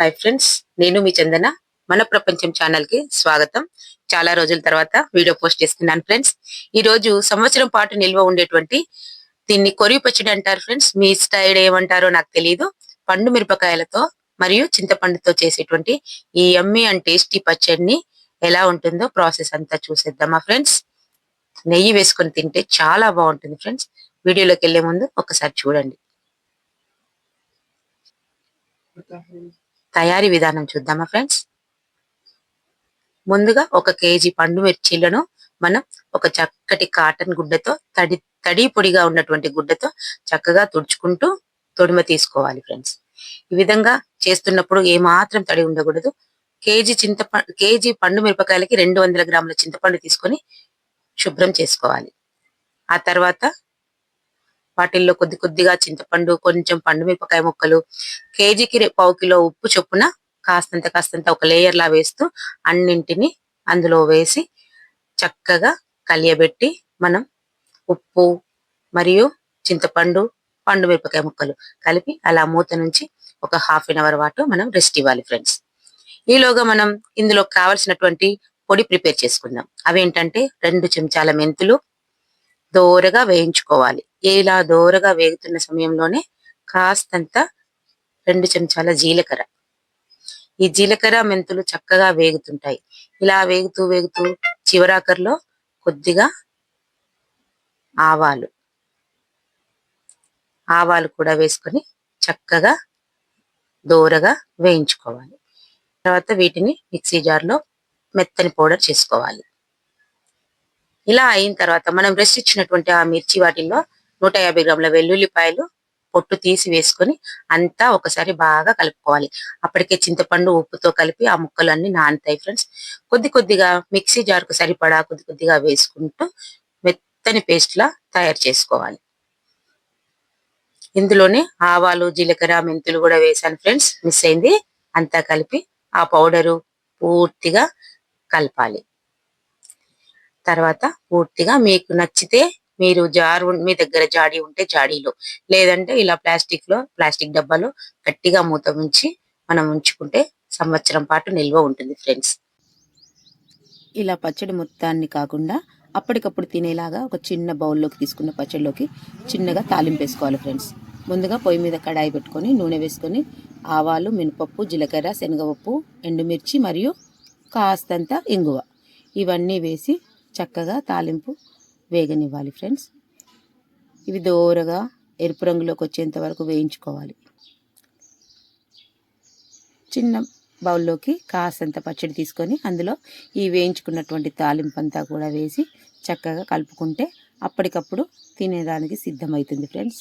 Hi friends, నేను మీ చందన. మన ప్రపంచం ఛానల్ కి స్వాగతం. చాలా రోజుల తర్వాత వీడియో పోస్ట్ చేస్తున్నాను ఫ్రెండ్స్. ఈ రోజు సంవత్సరం పాటు నిల్వ ఉండేటువంటి దీన్ని కొరివి పచ్చడి అంటారు ఫ్రెండ్స్. మీ స్టైల్ ఏమంటారో నాకు తెలియదు. పండు మిరపకాయలతో మరియు చింతపండుతో చేసేటువంటి ఈ యమ్మీ అండ్ టేస్టీ పచ్చడిని ఎలా ఉంటుందో ప్రాసెస్ అంతా చూసేద్దామా ఫ్రెండ్స్. నెయ్యి వేసుకొని తింటే చాలా బాగుంటుంది ఫ్రెండ్స్. వీడియోలోకి వెళ్లే ముందు ఒకసారి చూడండి. తయారీ విధానం చూద్దామా ఫ్రెండ్స్. ముందుగా 1 కేజీ పండు మిర్చీలను మనం ఒక చక్కటి కాటన్ గుడ్డతో తడి పొడిగా ఉన్నటువంటి గుడ్డతో చక్కగా తుడుచుకుంటూ తొడిమ తీసుకోవాలి ఫ్రెండ్స్. ఈ విధంగా చేస్తున్నప్పుడు ఏమాత్రం తడి ఉండకూడదు. కేజీ పండు మిరపకాయలకి 200 గ్రాముల చింతపండు తీసుకొని శుభ్రం చేసుకోవాలి. ఆ తర్వాత వాటిల్లో కొద్దిగా చింతపండు, కొంచెం పండు మిరపకాయ ముక్కలు, కేజీకి పావు కిలో ఉప్పు చొప్పున కాస్తంత ఒక లేయర్ లా వేస్తూ అన్నింటిని అందులో వేసి చక్కగా కలియబెట్టి మనం ఉప్పు మరియు చింతపండు, పండు మిరపకాయ ముక్కలు కలిపి అలా మూత నుంచి ఒక ½ గంట పాటు మనం రెస్ట్ ఇవ్వాలి ఫ్రెండ్స్. ఈలోగా మనం ఇందులో కావలసినటువంటి పొడి ప్రిపేర్ చేసుకుందాం. అవేంటంటే 2 చెంచాల మెంతులు దోరగా వేయించుకోవాలి. ఇలా దోరగా వేగుతున్న సమయంలోనే కాస్తంత 2 చెంచాల జీలకర్ర. ఈ జీలకర్ర మెంతులు చక్కగా వేగుతుంటాయి. ఇలా వేగుతూ చివరాకర్లో కొద్దిగా ఆవాలు కూడా వేసుకొని చక్కగా దోరగా వేయించుకోవాలి. తర్వాత వీటిని మిక్సీ జార్లో మెత్తని పౌడర్ చేసుకోవాలి. ఇలా అయిన తర్వాత మనం రెస్ట్ ఇచ్చినటువంటి ఆ మిర్చి వాటిల్లో 150 గ్రాముల వెల్లుల్లిపాయలు పొట్టు తీసి వేసుకొని అంతా ఒకసారి బాగా కలుపుకోవాలి. అప్పటికే చింతపండు ఉప్పుతో కలిపి ఆ ముక్కలు అన్ని నానుతాయి ఫ్రెండ్స్. కొద్దిగా మిక్సీ జార్కు సరిపడా కొద్దిగా వేసుకుంటూ మెత్తని పేస్ట్ లా తయారు చేసుకోవాలి. ఇందులోనే ఆవాలు, జీలకర్ర, మెంతులు కూడా వేసాను ఫ్రెండ్స్. మిస్ అయింది. అంతా కలిపి ఆ పౌడరు పూర్తిగా కలపాలి. తర్వాత పూర్తిగా మీకు నచ్చితే మీరు మీ దగ్గర జాడీ ఉంటే జాడీలో, లేదంటే ఇలా ప్లాస్టిక్ డబ్బాలో గట్టిగా మూత ఉంచి మనం ఉంచుకుంటే సంవత్సరం పాటు నిల్వ ఉంటుంది ఫ్రెండ్స్. ఇలా పచ్చడి మొత్తాన్ని కాకుండా అప్పటికప్పుడు తినేలాగా ఒక చిన్న బౌల్లోకి తీసుకున్న పచ్చడిలోకి చిన్నగా తాలింపు వేసుకోవాలి ఫ్రెండ్స్. ముందుగా పొయ్యి మీద కడాయి పెట్టుకొని నూనె వేసుకొని ఆవాలు, మినపప్పు, జీలకర్ర, శనగపప్పు, ఎండుమిర్చి మరియు కాస్తంత ఇంగువ ఇవన్నీ వేసి చక్కగా తాలింపు వేగనివ్వాలి ఫ్రెండ్స్. ఇవి దోరగా ఎరుపు రంగులోకి వచ్చేంత వరకు వేయించుకోవాలి. చిన్న బౌల్లోకి కాసంత పచ్చడి తీసుకొని అందులో ఈ వేయించుకున్నటువంటి తాలింపు అంతా కూడా వేసి చక్కగా కలుపుకుంటే అప్పటికప్పుడు తినేదానికి సిద్ధమవుతుంది ఫ్రెండ్స్.